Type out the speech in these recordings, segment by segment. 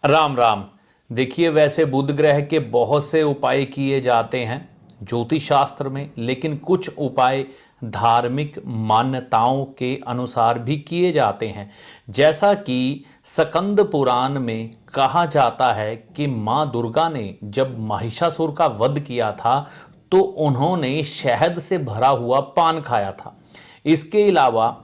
राम राम। देखिए, वैसे बुध ग्रह के बहुत से उपाय किए जाते हैं ज्योतिष शास्त्र में, लेकिन कुछ उपाय धार्मिक मान्यताओं के अनुसार भी किए जाते हैं। जैसा कि स्कंद पुराण में कहा जाता है कि माँ दुर्गा ने जब महिषासुर का वध किया था तो उन्होंने शहद से भरा हुआ पान खाया था। इसके अलावा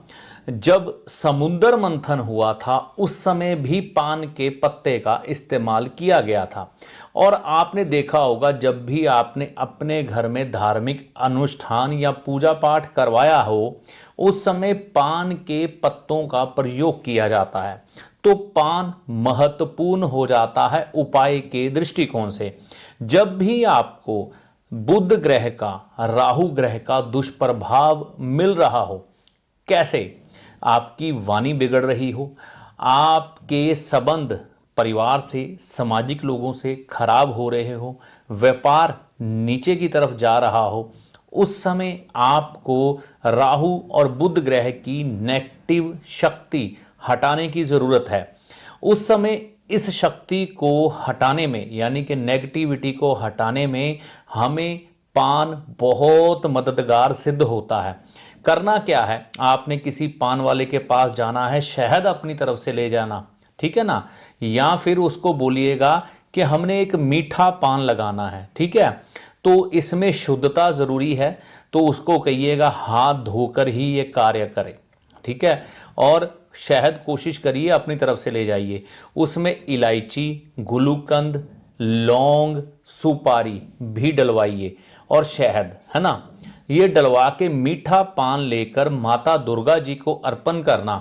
जब समुद्र मंथन हुआ था उस समय भी पान के पत्ते का इस्तेमाल किया गया था। और आपने देखा होगा, जब भी आपने अपने घर में धार्मिक अनुष्ठान या पूजा पाठ करवाया हो उस समय पान के पत्तों का प्रयोग किया जाता है। तो पान महत्वपूर्ण हो जाता है उपाय के दृष्टिकोण से। जब भी आपको बुध ग्रह का, राहु ग्रह का दुष्प्रभाव मिल रहा हो, कैसे आपकी वाणी बिगड़ रही हो, आपके संबंध परिवार से, सामाजिक लोगों से खराब हो रहे हो, व्यापार नीचे की तरफ जा रहा हो, उस समय आपको राहु और बुध ग्रह की नेगेटिव शक्ति हटाने की ज़रूरत है। उस समय इस शक्ति को हटाने में, यानी कि नेगेटिविटी को हटाने में, हमें पान बहुत मददगार सिद्ध होता है। करना क्या है, आपने किसी पान वाले के पास जाना है, शहद अपनी तरफ से ले जाना, ठीक है ना। या फिर उसको बोलिएगा कि हमने एक मीठा पान लगाना है, ठीक है। तो इसमें शुद्धता ज़रूरी है, तो उसको कहिएगा हाथ धोकर ही ये कार्य करे, ठीक है। और शहद कोशिश करिए अपनी तरफ से ले जाइए, उसमें इलायची, गुलूकंद, लौंग, सुपारी भी डलवाइए और शहद, है ना। ये डलवा के मीठा पान लेकर माता दुर्गा जी को अर्पण करना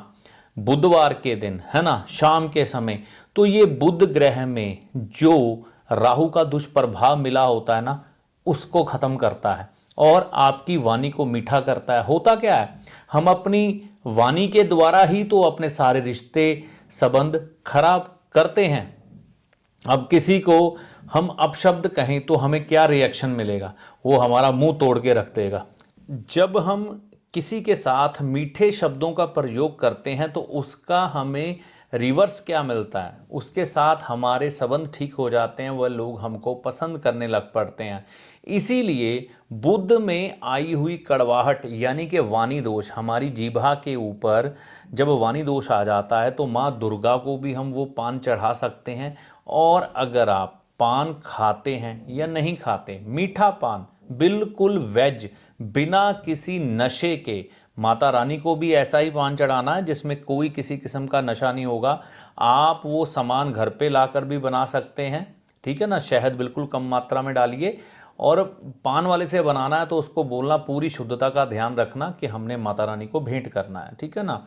बुधवार के दिन, है ना, शाम के समय। तो ये बुध ग्रह में जो राहु का दुष्प्रभाव मिला होता है ना, उसको खत्म करता है और आपकी वाणी को मीठा करता है। होता क्या है, हम अपनी वाणी के द्वारा ही तो अपने सारे रिश्ते संबंध खराब करते हैं। अब किसी को हम अपशब्द कहें तो हमें क्या रिएक्शन मिलेगा, वो हमारा मुंह तोड़ के रख देगा। जब हम किसी के साथ मीठे शब्दों का प्रयोग करते हैं तो उसका हमें रिवर्स क्या मिलता है, उसके साथ हमारे संबंध ठीक हो जाते हैं, वह लोग हमको पसंद करने लग पड़ते हैं। इसीलिए बुध में आई हुई कड़वाहट यानी कि वाणी दोष, हमारी जीभा के ऊपर जब वाणी दोष आ जाता है तो माँ दुर्गा को भी हम वो पान चढ़ा सकते हैं। और अगर आप पान खाते हैं या नहीं खाते, मीठा पान बिल्कुल वेज, बिना किसी नशे के, माता रानी को भी ऐसा ही पान चढ़ाना है जिसमें कोई किसी किस्म का नशा नहीं होगा। आप वो सामान घर पे लाकर भी बना सकते हैं, ठीक है ना। शहद बिल्कुल कम मात्रा में डालिए और पान वाले से बनाना है तो उसको बोलना पूरी शुद्धता का ध्यान रखना कि हमने माता रानी को भेंट करना है, ठीक है ना।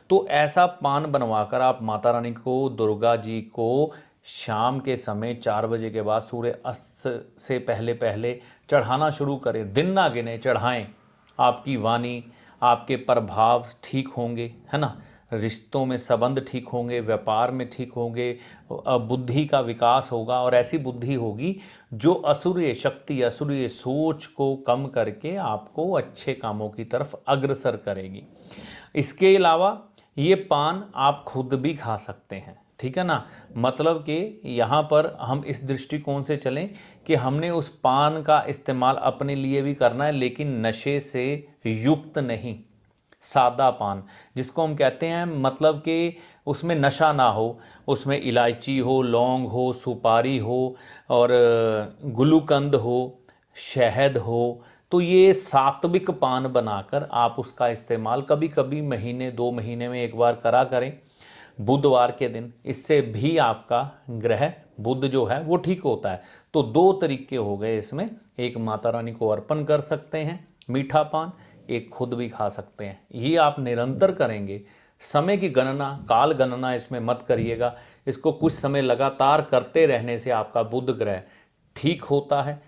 तो ऐसा पान बनवाकर आप माता रानी को, दुर्गा जी को शाम के समय 4 बजे के बाद सूर्य अस्त से पहले पहले चढ़ाना शुरू करें। दिन ना गिने, चढ़ाएं। आपकी वाणी, आपके प्रभाव ठीक होंगे, है ना। रिश्तों में संबंध ठीक होंगे, व्यापार में ठीक होंगे, बुद्धि का विकास होगा और ऐसी बुद्धि होगी जो असुरीय शक्ति, असुरीय सोच को कम करके आपको अच्छे कामों की तरफ अग्रसर करेगी। इसके अलावा ये पान आप खुद भी खा सकते हैं, ठीक है ना। मतलब कि यहाँ पर हम इस दृष्टिकोण से चलें कि हमने उस पान का इस्तेमाल अपने लिए भी करना है, लेकिन नशे से युक्त नहीं। सादा पान जिसको हम कहते हैं, मतलब कि उसमें नशा ना हो, उसमें इलायची हो, लौंग हो, सुपारी हो और गुलूकंद हो, शहद हो। तो ये सात्विक पान बनाकर आप उसका इस्तेमाल कभी कभी महीने 2 महीने में एक बार करा करें, बुधवार के दिन। इससे भी आपका ग्रह बुध जो है वो ठीक होता है। तो 2 तरीके हो गए इसमें, एक माता रानी को अर्पण कर सकते हैं मीठा पान, एक खुद भी खा सकते हैं। ये आप निरंतर करेंगे। समय की गणना, काल गणना इसमें मत करिएगा, इसको कुछ समय लगातार करते रहने से आपका बुध ग्रह ठीक होता है।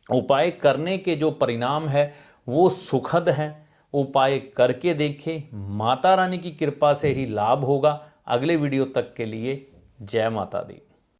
उपाय करने के जो परिणाम है वो सुखद हैं। उपाय करके देखें, माता रानी की कृपा से ही लाभ होगा। अगले वीडियो तक के लिए जय माता दी।